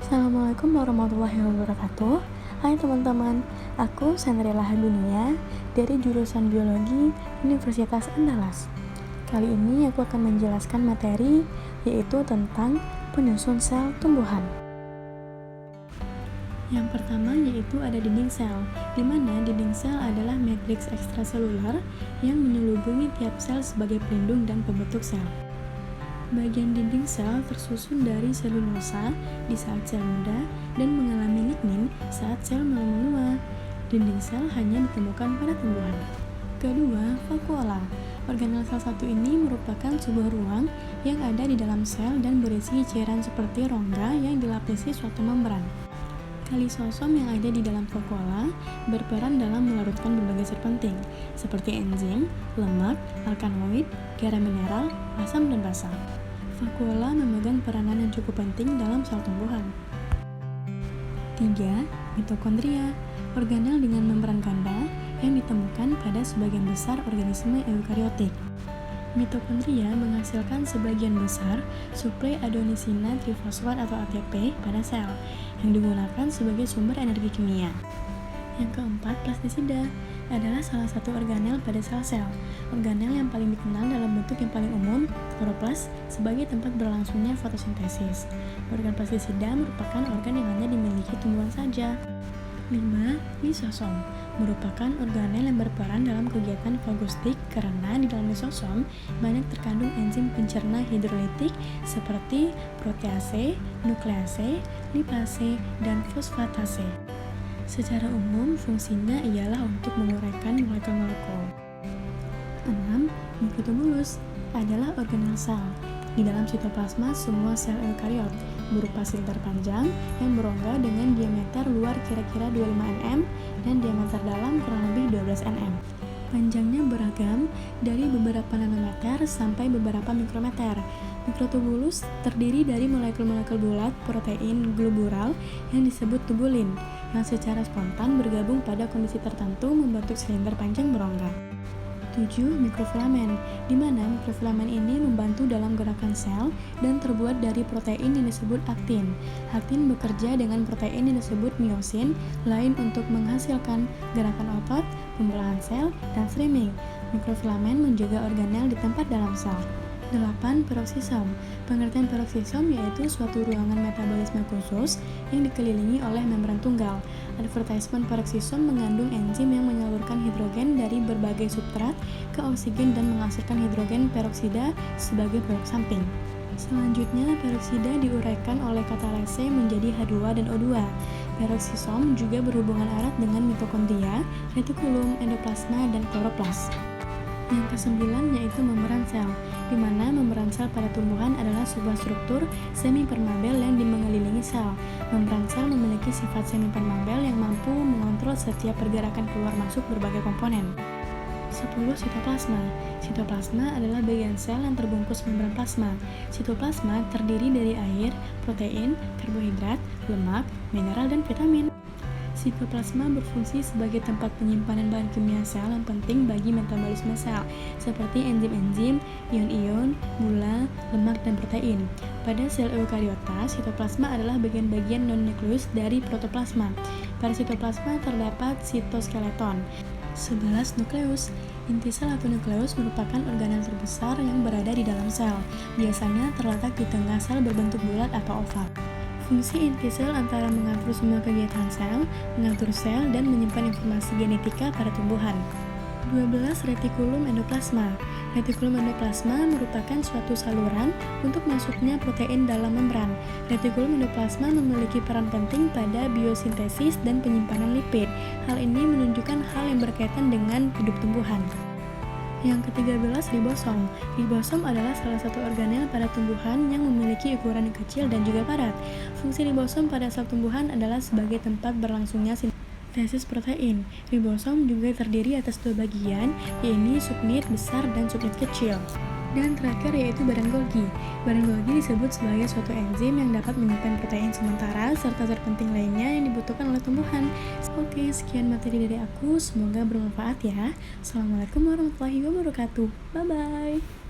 Assalamualaikum warahmatullahi wabarakatuh. Hai teman-teman, aku Sandrila Hadunia dari jurusan Biologi Universitas Andalas. Kali ini aku akan menjelaskan materi yaitu tentang penyusun sel tumbuhan. Yang pertama yaitu ada dinding sel, di mana dinding sel adalah matriks ekstraseluler yang menyelubungi tiap sel sebagai pelindung dan pembentuk sel. Bagian dinding sel tersusun dari selulosa di saat sel muda dan mengalami lignin saat sel mulai menua. Dinding sel hanya ditemukan pada tumbuhan. Kedua, vakuola. Organel sel satu ini merupakan sebuah ruang yang ada di dalam sel dan berisi cairan seperti rongga yang dilapisi suatu membran. Kalisosom yang ada di dalam vakuola berperan dalam melarutkan berbagai zat penting, seperti enzim, lemak, alkaloid, garam mineral, asam, dan basa. Vakuola memegang peranan yang cukup penting dalam sel tumbuhan. 3. Mitokondria, organel dengan membran ganda yang ditemukan pada sebagian besar organisme eukariotik. Mitokondria menghasilkan sebagian besar suplai adenosina trifosfat atau ATP pada sel, yang digunakan sebagai sumber energi kimia. Yang keempat, plastisida adalah salah satu organel pada sel-sel. Organel yang paling dikenal dalam bentuk yang paling umum, kloroplas, sebagai tempat berlangsungnya fotosintesis. Organ plastisida merupakan organ yang hanya dimiliki tumbuhan saja. 5. Lisosom merupakan organel yang berperan dalam kegiatan fagostik karena di dalam lisosom banyak terkandung enzim pencerna hidrolitik seperti protease, nuklease, lipase, dan fosfatase. Secara umum, fungsinya ialah untuk menguraikan molekul-molekul. 6. Mikrotubulus adalah organel sel. Di dalam sitoplasma semua sel eukariot berupa silinder panjang yang berongga dengan diameter luar kira-kira 25 nm dan diameter dalam kurang lebih 12 nm. Panjangnya beragam dari beberapa nanometer sampai beberapa mikrometer. Mikrotubulus terdiri dari molekul-molekul bulat protein globural yang disebut tubulin, yang secara spontan bergabung pada kondisi tertentu membentuk silinder panjang berongga. 7. Mikrofilamen, di mana mikrofilamen ini membantu dalam gerakan sel dan terbuat dari protein yang disebut aktin. Aktin bekerja dengan protein yang disebut miosin, lain untuk menghasilkan gerakan otot, pembelahan sel, dan streaming. Mikrofilamen menjaga organel di tempat dalam sel. 8. Peroksisom. Pengertian peroksisom yaitu suatu ruangan metabolisme khusus yang dikelilingi oleh membran tunggal. Advertisement peroksisom mengandung enzim yang menyalurkan hidrogen dari berbagai substrat ke oksigen dan menghasilkan hidrogen peroksida sebagai produk samping. Selanjutnya, peroksida diuraikan oleh katalase menjadi H2 dan O2. Peroksisom juga berhubungan erat dengan mitokondria, retikulum, endoplasma, dan kloroplas. Yang kesembilan yaitu membran sel, di mana membran sel pada tumbuhan adalah sebuah struktur semi-permeabel yang mengelilingi sel. Membran sel memiliki sifat semi-permeabel yang mampu mengontrol setiap pergerakan keluar masuk berbagai komponen. 10. Sitoplasma. Sitoplasma adalah bagian sel yang terbungkus membran plasma. Sitoplasma terdiri dari air, protein, karbohidrat, lemak, mineral, dan vitamin. Sitoplasma berfungsi sebagai tempat penyimpanan bahan kimia sel yang penting bagi metabolisme sel, seperti enzim-enzim, ion-ion, gula, lemak, dan protein. Pada sel eukariota, sitoplasma adalah bagian-bagian non-nukleus dari protoplasma. Pada sitoplasma terdapat sitoskeleton. 11. Nukleus. Inti sel atau nukleus merupakan organel terbesar yang berada di dalam sel. Biasanya terletak di tengah sel berbentuk bulat atau oval. Fungsi inti sel antara mengatur semua kegiatan sel, mengatur sel, dan menyimpan informasi genetika pada tumbuhan. 12. Retikulum endoplasma. Retikulum endoplasma merupakan suatu saluran untuk masuknya protein dalam membran. Retikulum endoplasma memiliki peran penting pada biosintesis dan penyimpanan lipid. Hal ini menunjukkan hal yang berkaitan dengan hidup tumbuhan. Yang ke-13, ribosom. Ribosom adalah salah satu organel pada tumbuhan yang memiliki ukuran yang kecil dan juga padat. Fungsi ribosom pada sel tumbuhan adalah sebagai tempat berlangsungnya sintesis protein. Ribosom juga terdiri atas dua bagian, yaitu subunit besar dan subunit kecil. Dan terakhir yaitu badan Golgi. Badan Golgi disebut sebagai suatu enzim yang dapat menyimpan protein sementara serta zat penting lainnya yang dibutuhkan oleh tumbuhan. Oke, sekian materi dari aku. Semoga bermanfaat ya. Assalamualaikum warahmatullahi wabarakatuh. Bye-bye.